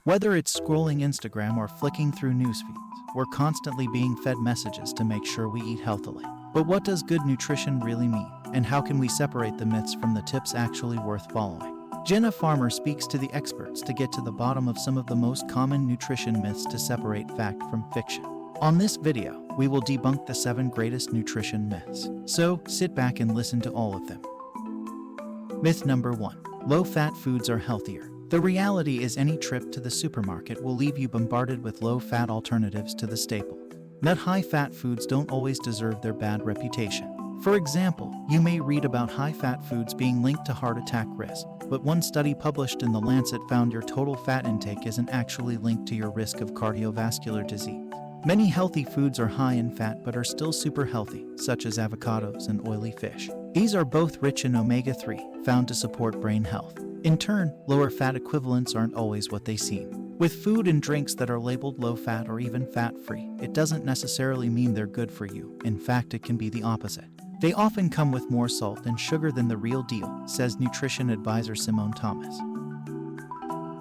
Whether it's scrolling Instagram or flicking through newsfeeds, we're constantly being fed messages to make sure we eat healthily. But what does good nutrition really mean? And how can we separate the myths from the tips actually worth following? Jenna Farmer speaks to the experts to get to the bottom of some of the most common nutrition myths to separate fact from fiction. On this video, we will debunk the 7 greatest nutrition myths. So, sit back and listen to all of them. Myth number 1. Low-fat foods are healthier. The reality is any trip to the supermarket will leave you bombarded with low-fat alternatives to the staple. But high-fat foods don't always deserve their bad reputation. For example, you may read about high-fat foods being linked to heart attack risk, but one study published in The Lancet found your total fat intake isn't actually linked to your risk of cardiovascular disease. Many healthy foods are high in fat but are still super healthy, such as avocados and oily fish. These are both rich in omega-3, found to support brain health. In turn, lower fat equivalents aren't always what they seem. With food and drinks that are labeled low-fat or even fat-free, it doesn't necessarily mean they're good for you. In fact, it can be the opposite. They often come with more salt and sugar than the real deal, says nutrition advisor Simone Thomas.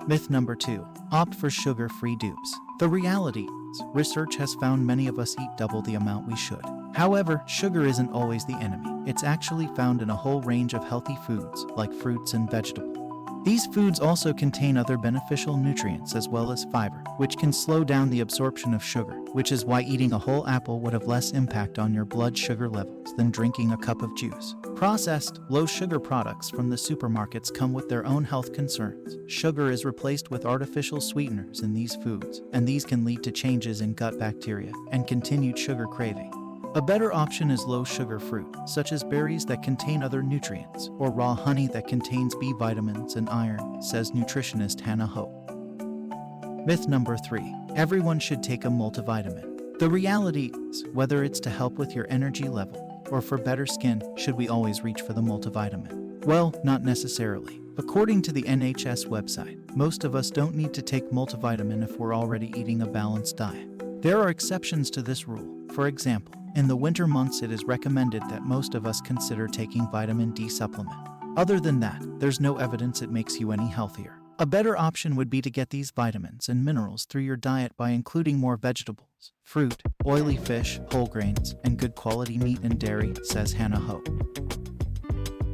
Myth number 2. Opt for sugar-free dupes. The reality is, research has found many of us eat double the amount we should. However, sugar isn't always the enemy. It's actually found in a whole range of healthy foods, like fruits and vegetables. These foods also contain other beneficial nutrients as well as fiber, which can slow down the absorption of sugar, which is why eating a whole apple would have less impact on your blood sugar levels than drinking a cup of juice. Processed, low-sugar products from the supermarkets come with their own health concerns. Sugar is replaced with artificial sweeteners in these foods, and these can lead to changes in gut bacteria and continued sugar craving. A better option is low-sugar fruit, such as berries that contain other nutrients, or raw honey that contains B vitamins and iron, says nutritionist Hannah Hope. Myth number 3. Everyone should take a multivitamin. The reality is, whether it's to help with your energy level or for better skin, should we always reach for the multivitamin? Well, not necessarily. According to the NHS website, most of us don't need to take multivitamin if we're already eating a balanced diet. There are exceptions to this rule. For example, in the winter months it is recommended that most of us consider taking vitamin D supplement. Other than that, there's no evidence it makes you any healthier. A better option would be to get these vitamins and minerals through your diet by including more vegetables, fruit, oily fish, whole grains, and good quality meat and dairy, says Hannah Hope.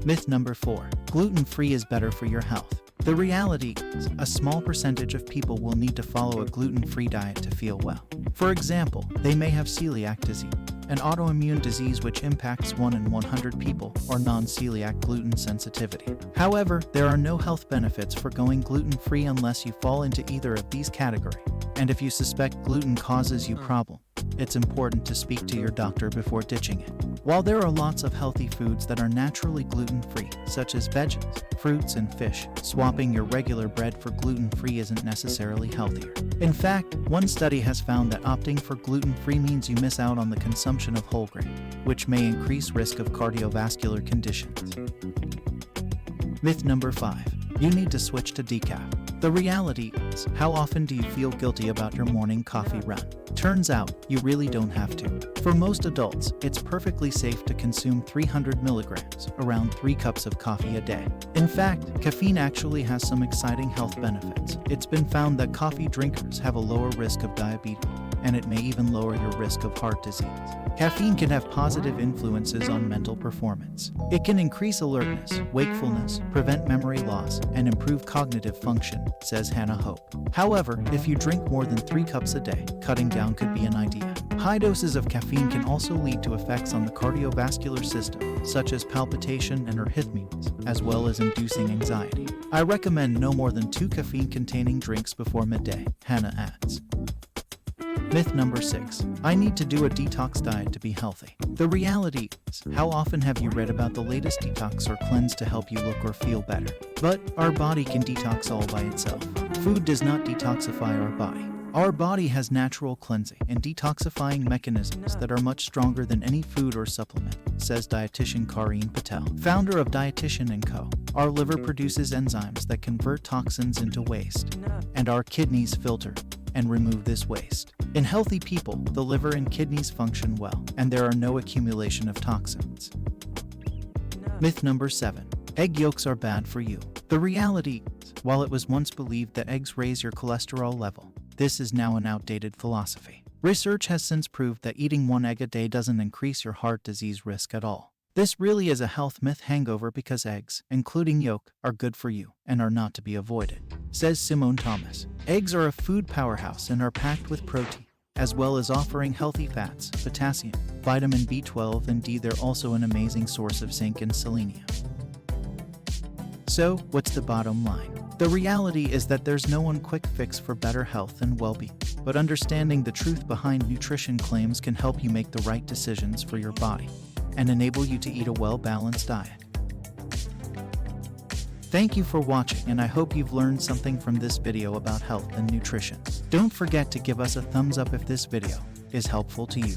Myth number 4. Gluten-free is better for your health. The reality is, a small percentage of people will need to follow a gluten-free diet to feel well. For example, they may have celiac disease, an autoimmune disease which impacts 1 in 100 people, or non-celiac gluten sensitivity. However, there are no health benefits for going gluten-free unless you fall into either of these categories. And if you suspect gluten causes you problems, it's important to speak to your doctor before ditching it. While there are lots of healthy foods that are naturally gluten-free, such as veggies, fruits, and fish, swapping your regular bread for gluten-free isn't necessarily healthier. In fact, one study has found that opting for gluten-free means you miss out on the consumption of whole grain, which may increase risk of cardiovascular conditions. Myth number 5. You need to switch to decaf. The reality is, how often do you feel guilty about your morning coffee run? Turns out, you really don't have to. For most adults, it's perfectly safe to consume 300 milligrams, around 3 cups of coffee a day. In fact, caffeine actually has some exciting health benefits. It's been found that coffee drinkers have a lower risk of diabetes, and it may even lower your risk of heart disease. Caffeine can have positive influences on mental performance. It can increase alertness, wakefulness, prevent memory loss, and improve cognitive function, says Hannah Hope. However, if you drink more than 3 cups a day, cutting down could be an idea. High doses of caffeine can also lead to effects on the cardiovascular system, such as palpitation and arrhythmias, as well as inducing anxiety. I recommend no more than 2 caffeine-containing drinks before midday, Hannah adds. Myth number 6. I need to do a detox diet to be healthy. The reality is, how often have you read about the latest detox or cleanse to help you look or feel better? But our body can detox all by itself. Food does not detoxify our body. Our body has natural cleansing and detoxifying mechanisms that are much stronger than any food or supplement, says dietitian Kareen Patel, founder of Dietitian & Co. Our liver produces enzymes that convert toxins into waste, and our kidneys filter and remove this waste. In healthy people, the liver and kidneys function well, and there are no accumulation of toxins. Myth number 7. Egg yolks are bad for you. The reality is, while it was once believed that eggs raise your cholesterol level, this is now an outdated philosophy. Research has since proved that eating one egg a day doesn't increase your heart disease risk at all. This really is a health myth hangover because eggs, including yolk, are good for you and are not to be avoided, says Simone Thomas. Eggs are a food powerhouse and are packed with protein, as well as offering healthy fats, potassium, vitamin B12 and D. They're also an amazing source of zinc and selenium. So, what's the bottom line? The reality is that there's no one quick fix for better health and well-being, but understanding the truth behind nutrition claims can help you make the right decisions for your body and enable you to eat a well-balanced diet. Thank you for watching, and I hope you've learned something from this video about health and nutrition. Don't forget to give us a thumbs up if this video is helpful to you.